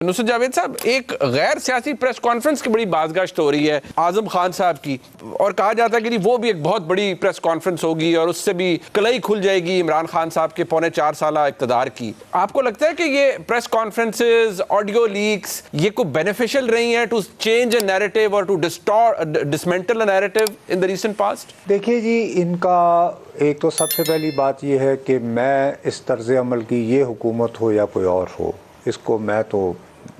نصرت جاوید صاحب، ایک غیر سیاسی پریس کانفرنس کی بڑی بازگشت ہو رہی ہے اعظم خان صاحب کی، اور کہا جاتا ہے کہ وہ بھی ایک بہت بڑی پریس کانفرنس ہوگی اور اس سے بھی کلائی کھل جائے گی عمران خان صاحب کے 4.25 سالہ اقتدار کی. آپ کو لگتا ہے کہ یہ پریس کانفرنسز، آڈیو لیکس، یہ کوئی بینیفیشل رہی ہیں ٹو چینج اے نیریٹو اور to dismantle a narrative in the recent past? دیکھیے جی، ان کا ایک تو سب سے پہلی بات یہ ہے کہ میں اس طرز عمل کی، یہ حکومت ہو یا کوئی اور ہو، اس کو میں تو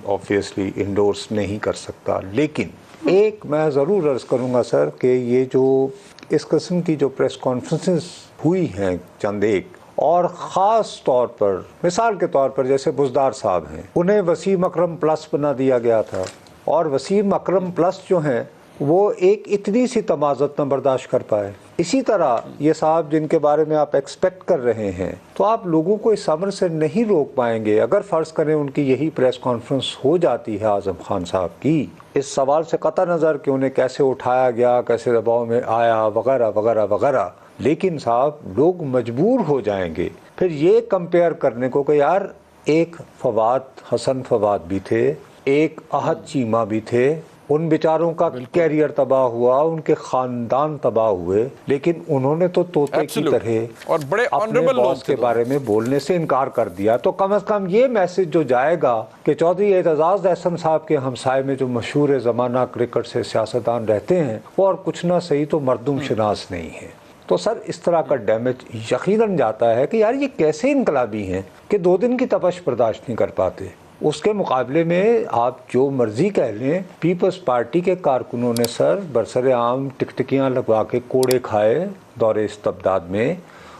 آبویسلی انڈورس نہیں کر سکتا. لیکن ایک میں ضرور عرض کروں گا سر کہ یہ جو اس قسم کی جو پریس کانفرنسز ہوئی ہیں چند ایک، اور خاص طور پر مثال کے طور پر جیسے بزدار صاحب ہیں، انہیں وسیم اکرم پلس بنا دیا گیا تھا، اور وسیم اکرم پلس جو ہیں وہ ایک اتنی سی تمازت نہ برداشت کر پائے. اسی طرح یہ صاحب جن کے بارے میں آپ ایکسپیکٹ کر رہے ہیں، تو آپ لوگوں کو اس عمل سے نہیں روک پائیں گے. اگر فرض کریں ان کی یہی پریس کانفرنس ہو جاتی ہے اعظم خان صاحب کی، اس سوال سے قطع نظر کہ انہیں کیسے اٹھایا گیا، کیسے دباؤ میں آیا، وغیرہ وغیرہ وغیرہ، لیکن صاحب لوگ مجبور ہو جائیں گے پھر یہ کمپیئر کرنے کو کہ یار ایک فواد حسن فواد بھی تھے، ایک احد چیمہ بھی تھے، ان بیچاروں کا کیریئر تباہ ہوا، ان کے خاندان تباہ ہوئے، لیکن انہوں نے تو طوطے کی طرح اور بڑے اپنے باس کے بارے میں بولنے سے انکار کر دیا. تو کم از کم یہ میسج جو جائے گا کہ چودھری اعتزاز احسن صاحب کے ہمسائے میں جو مشہور زمانہ کرکٹ سے سیاستدان رہتے ہیں وہ اور کچھ نہ صحیح تو مردم شناس نہیں ہے. تو سر اس طرح کا ڈیمیج یقیناً جاتا ہے کہ یار یہ کیسے انقلابی ہیں کہ 2 دن کی تپش برداشت نہیں کر پاتے. اس کے مقابلے میں آپ جو مرضی کہہ لیں، پیپلز پارٹی کے کارکنوں نے سر برسر عام ٹکٹکیاں لگوا کے کوڑے کھائے دور استبداد میں،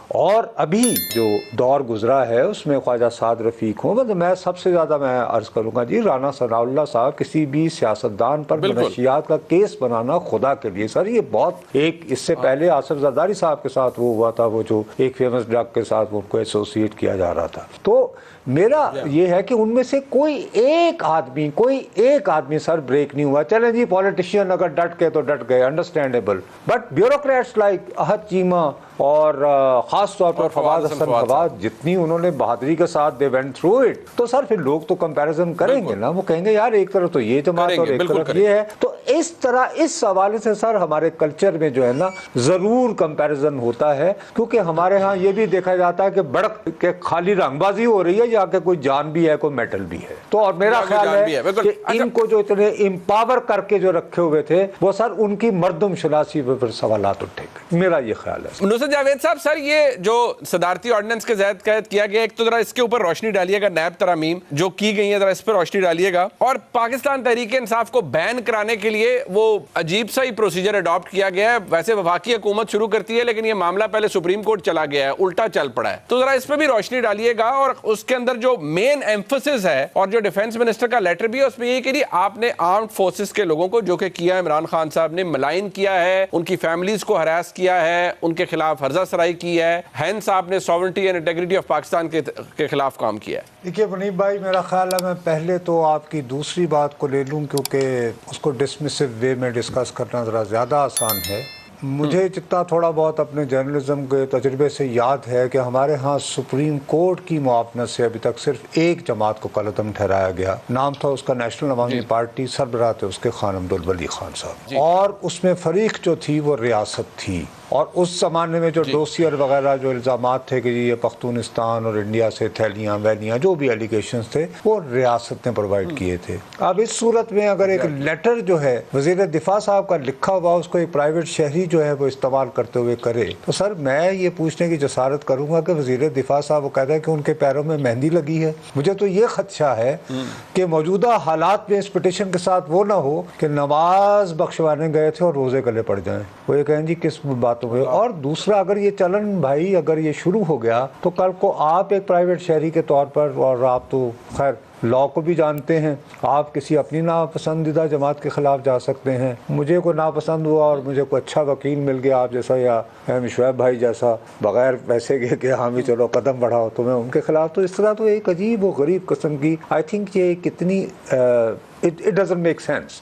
اور ابھی جو دور گزرا ہے اس میں خواجہ سعد رفیق ہوں، مطلب میں سب سے زیادہ میں عرض کروں گا جی، رانا ثناء اللہ صاحب کسی بھی سیاستدان پر منشیات کا کیس بنانا خدا کے لیے سر یہ بہت، ایک اس سے پہلے آصف زرداری صاحب کے ساتھ وہ ہوا تھا، وہ جو ایک فیمس ڈرگ کے ساتھ وہ ان کو ایسوسیٹ کیا جا رہا تھا. تو میرا یہ ہے کہ ان میں سے کوئی ایک آدمی سر بریک نہیں ہوا. چلیں جی پولیٹیشین اگر ڈٹ گئے تو ڈٹ گئے، انڈرسٹینڈیبل، بٹ بیوروکریٹس لائک احد چیمہ اور خاص طور پر فواد حسن فواد، جتنی انہوں نے بہادری کے ساتھ دے وینٹ تھرو اٹ، تو سر پھر لوگ تو کمپیریزن کریں گے نا، وہ کہیں گے یار ایک طرف تو یہ جماعت اور ایک طرف یہ ہے. تو اس طرح اس حوالے سے سر ہمارے کلچر میں جو ہے نا ضرور کمپیریزن ہوتا ہے، کیونکہ ہمارے ہاں یہ بھی دیکھا جاتا ہے کہ بڑک کے خالی رنگ بازی ہو رہی ہے یا کہ کوئی جان بھی ہے، کوئی میٹل بھی ہے. تو اور میرا خیال ہے کہ ان کو جو اتنے امپاور کر کے جو رکھے ہوئے تھے وہ سر ان کی مردم شناسی پر سوالات اٹھے گئے، میرا یہ خیال ہے. نصرت جاوید صاحب، سر یہ جو صدارتی آرڈیننس کے زید قید کیا گیا، ایک تو ذرا اس کے اوپر روشنی ڈالیے گا، نیب ترامیم جو کی گئی ہیں ذرا اس پر روشنی ڈالیے گا. اور پاکستان تحریک انصاف کو بین کرانے کے لیے وہ عجیب سا ہی پروسیجر اڈاپٹ کیا گیا ہے. ویسے وفاقی حکومت شروع کرتی ہے لیکن یہ معاملہ پہلے سپریم کورٹ چلا گیا ہے، الٹا چل پڑا ہے. تو ذرا اس پہ بھی روشنی ڈالیے گا. اور اس کے اندر جو مین ایمفسس ہے اور جو ڈیفنس منسٹر کا لیٹر بھی ہے اس میں یہ کہ آپ نے آرمڈ فورسز کے لوگوں کو جو کہ کیا عمران خان صاحب نے ملائن کیا ہے، ان کی فیملیز کو ہراس کیا ہے، ان کے خلاف ہرزہ سرائی کی ہے، ہینس آپ نے sovereignty and integrity of Pakistan کے خلاف کام کیا ہے. دیکھیے منیب بھائی، میرا خیال ہے میں پہلے تو آپ کی دوسری بات کو لے لوں کیونکہ اس کو ڈسمسو وے میں ڈسکس کرنا ذرا زیادہ آسان ہے. مجھے جتنا تھوڑا بہت اپنے جرنلزم کے تجربے سے یاد ہے کہ ہمارے ہاں سپریم کورٹ کی معاونت سے ابھی تک صرف ایک جماعت کو قلعدم ٹھہرایا گیا، نام تھا اس کا نیشنل عوامی پارٹی، سربراہ تھے اس کے خان عبدالولی خان صاحب، اور اس میں فریق جو تھی وہ ریاست تھی. اور اس زمانے میں جو ڈوسیئر وغیرہ جو الزامات تھے کہ یہ پختونستان اور انڈیا سے تھیلیاں ویلیاں جو بھی ایلیگیشنز تھے وہ ریاست نے پرووائڈ کیے تھے. اب اس صورت میں اگر ایک لیٹر جو ہے وزیر دفاع صاحب کا لکھا ہوا اس کو ایک پرائیویٹ شہری جو ہے وہ استعمال کرتے ہوئے کرے، تو سر میں یہ پوچھنے کی جسارت کروں گا کہ وزیر دفاع صاحب وہ کہتا ہے کہ ان کے پیروں میں مہندی لگی ہے. مجھے تو یہ خدشہ ہے کہ موجودہ حالات میں اس پٹیشن کے ساتھ وہ نہ ہو کہ نماز بخشوانے گئے تھے اور روزے گلے پڑ جائیں، وہ یہ کہیں جی کس بات ہوئے. اور دوسرا اگر یہ چلن بھائی اگر یہ شروع ہو گیا تو کل کو آپ ایک پرائیویٹ شہری کے طور پر، اور آپ تو خیر لاء کو بھی جانتے ہیں، آپ کسی اپنی ناپسندیدہ جماعت کے خلاف جا سکتے ہیں. مجھے کوئی ناپسند ہوا اور مجھے کوئی اچھا وکیل مل گیا آپ جیسا یا شعیب بھائی جیسا، بغیر پیسے کے کہ ہاں بھی چلو قدم بڑھاؤ، تو میں ان کے خلاف، تو اس طرح تو ایک عجیب و غریب قسم کی، آئی تھنک یہ کتنی It doesn't make sense.